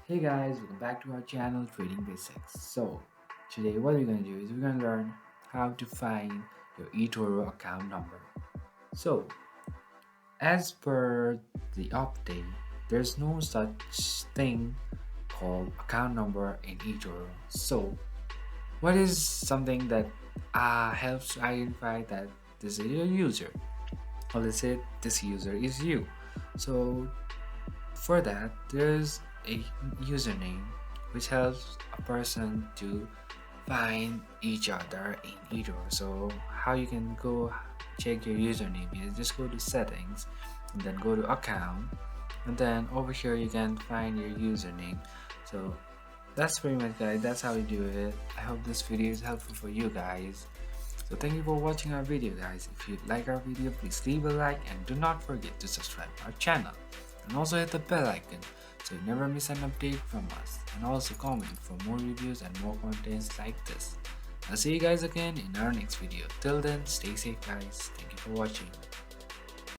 Hey guys, welcome back to our channel Trading Basics. Today what we're going to do is we're going to learn how to find your Etoro account number. So, as per the update, there's no such thing called account number in Etoro. So, what is something that helps to identify that this is your user? Or let's say this user is you. So, for that, there's a username which helps a person to find each other in Etoro. So how you can go check your username is just go to settings and then go to account, and then over here you can find your username. So that's pretty much, guys, that's how you do it. I hope this video is helpful for you guys. So thank you for watching our video, guys. If you like our video, please leave a like and do not forget to subscribe our channel and also hit the bell icon so you never miss an update from us, and also comment for more reviews and more contents like this. I'll see you guys again in our next video. Till then, stay safe, guys. Thank you for watching.